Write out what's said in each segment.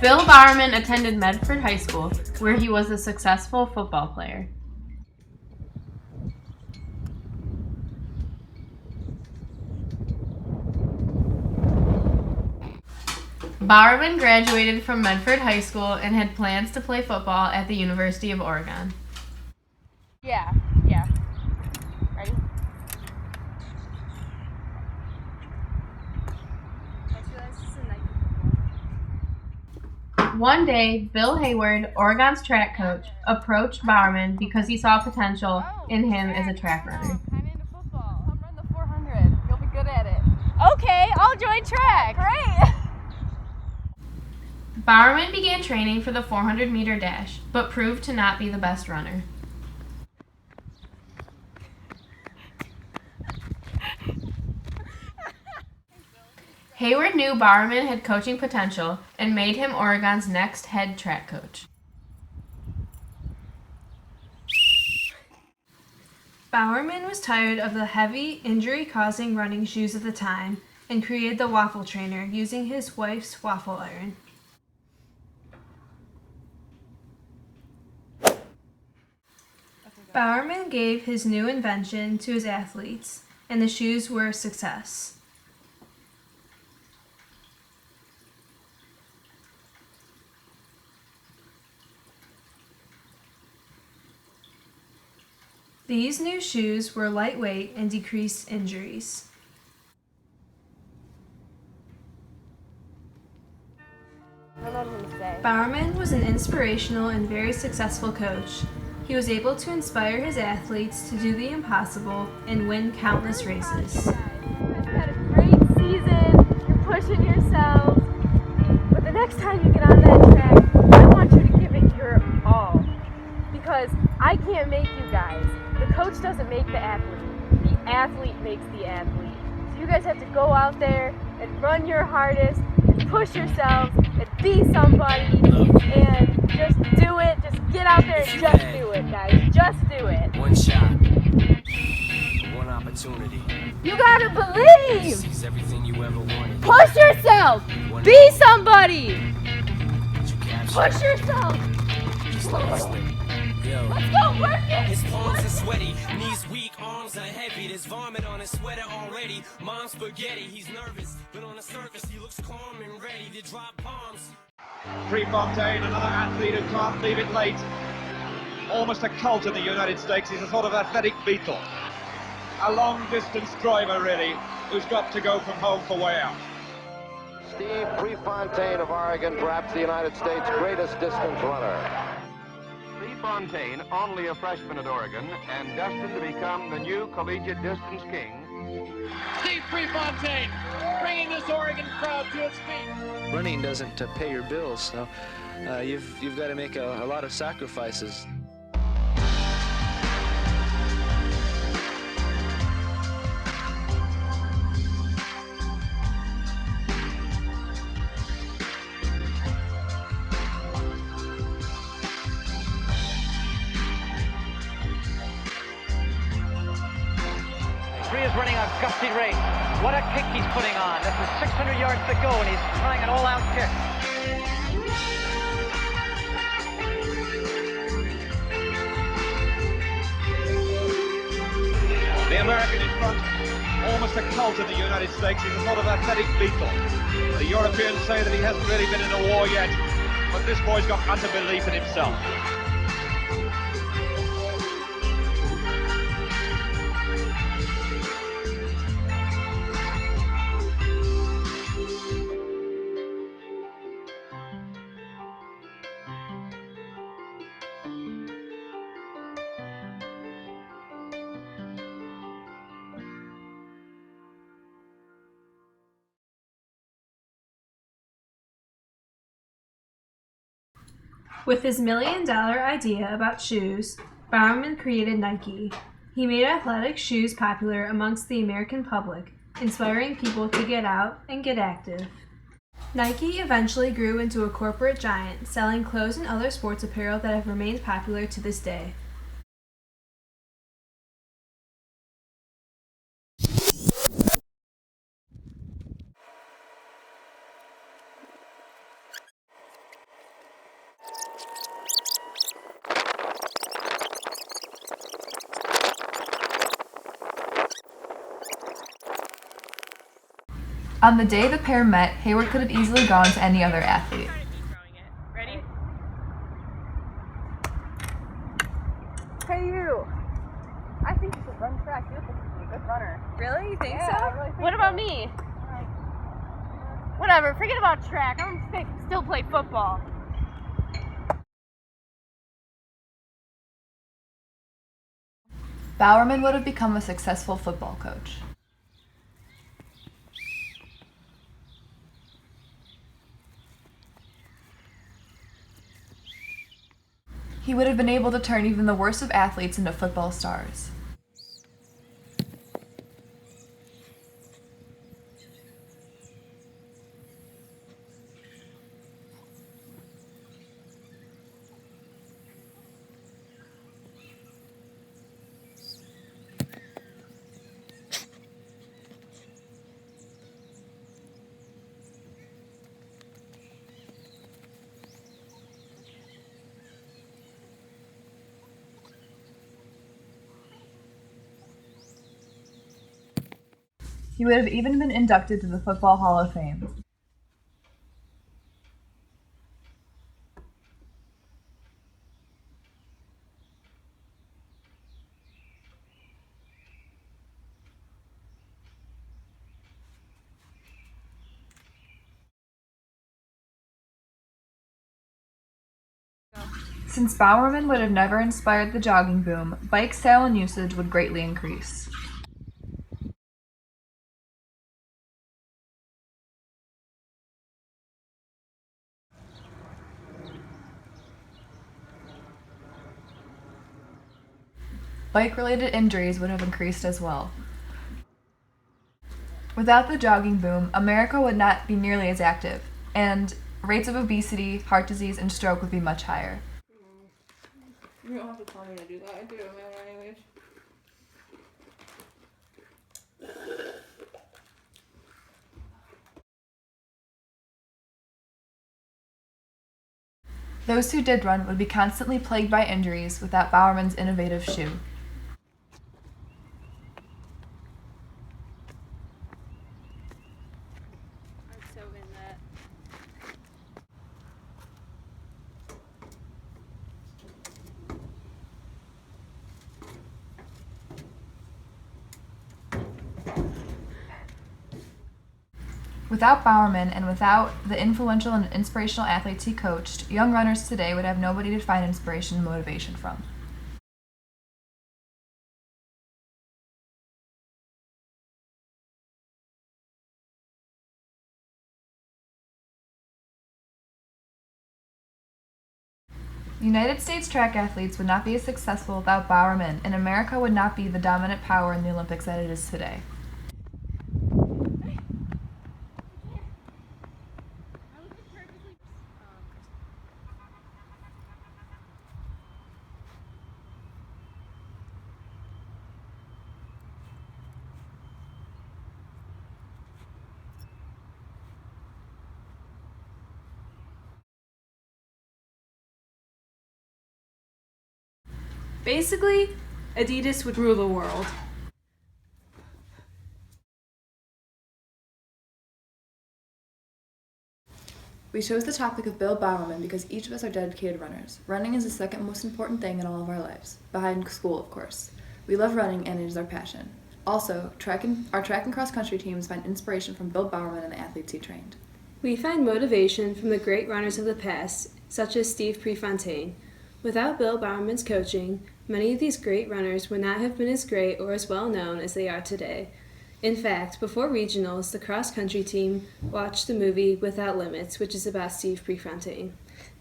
Bill Bowerman attended Medford High School, where he was a successful football player. Bowerman graduated from Medford High School and had plans to play football at the University of Oregon. Yeah. Ready? One day, Bill Hayward, Oregon's track coach, approached Bowerman because he saw potential in him as a track runner. I'm into football. Come run the 400. You'll be good at it. Okay, I'll join track. Great. Bowerman began training for the 400-meter dash, but proved to not be the best runner. Hayward knew Bowerman had coaching potential and made him Oregon's next head track coach. Bowerman was tired of the heavy, injury-causing running shoes of the time and created the waffle trainer using his wife's waffle iron. Bowerman gave his new invention to his athletes, and the shoes were a success. These new shoes were lightweight and decreased injuries. Bowerman was an inspirational and very successful coach. He was able to inspire his athletes to do the impossible and win countless races. You guys had a great season. You're pushing yourselves. But the next time you get on that track, I want you to give it your all. Because I can't make you guys. The coach doesn't make the athlete. The athlete makes the athlete. So you guys have to go out there and run your hardest and push yourselves and be somebody and just do it. Just get out there and just do it, guys. Just do it. One shot, one opportunity. You gotta believe. Seize everything you ever wanted. Push yourself. Be somebody. Push yourself. Just like this lady. Yo. Let's go work it. His palms are sweaty, knees weak, arms are heavy. There's vomit on his sweater already. Mom's spaghetti, he's nervous, but on the surface he looks calm and ready to drop bombs. Prefontaine, another athlete who can't leave it late. Almost a cult in the United States. He's a sort of athletic Beatle. A long-distance driver, really, who's got to go from home for way out. Steve Prefontaine of Oregon, perhaps the United States' greatest distance runner. Prefontaine, only a freshman at Oregon, and destined to become the new collegiate distance king. Steve Prefontaine, bringing this Oregon crowd to its feet. Running doesn't pay your bills, so you've got to make a lot of sacrifices. Is running a gusty race. What a kick he's putting on. This is 600 yards to go, and he's trying an all-out kick. The American in front, almost a cult in the United States. He's a sort of athletic Beatle. The Europeans say that he hasn't really been in a war yet, but this boy's got utter belief in himself. With his $1 million idea about shoes, Bowerman created Nike. He made athletic shoes popular amongst the American public, inspiring people to get out and get active. Nike eventually grew into a corporate giant, selling clothes and other sports apparel that have remained popular to this day. On the day the pair met, Hayward could have easily gone to any other athlete. Ready? Hey, you. I think you should run track. You think you'd be a good runner. Really? You think Yeah, so? I really think what so. about me? Whatever, forget about track. I'm gonna still play football. Bowerman would have become a successful football coach. He would have been able to turn even the worst of athletes into football stars. He would have even been inducted to the Football Hall of Fame. Since Bowerman would have never inspired the jogging boom, bike style and usage would greatly increase. Bike-related injuries would have increased as well. Without the jogging boom, America would not be nearly as active, and rates of obesity, heart disease, and stroke would be much higher. You don't have to tell me to do that. I do it my own anyways. Those who did run would be constantly plagued by injuries without Bowerman's innovative shoe. I'm so in that. Without Bowerman and without the influential and inspirational athletes he coached, young runners today would have nobody to find inspiration and motivation from. United States track athletes would not be as successful without Bowerman, and America would not be the dominant power in the Olympics that it is today. Basically, Adidas would rule the world. We chose the topic of Bill Bowerman because each of us are dedicated runners. Running is the second most important thing in all of our lives, behind school, of course. We love running, and it is our passion. Also, our track and cross-country teams find inspiration from Bill Bowerman and the athletes he trained. We find motivation from the great runners of the past, such as Steve Prefontaine. Without Bill Bowerman's coaching, many of these great runners would not have been as great or as well known as they are today. In fact, before regionals, the cross-country team watched the movie Without Limits, which is about Steve Prefontaine.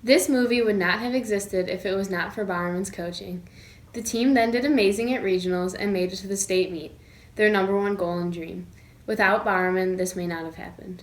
This movie would not have existed if it was not for Bowerman's coaching. The team then did amazing at regionals and made it to the state meet, their number one goal and dream. Without Bowerman, this may not have happened.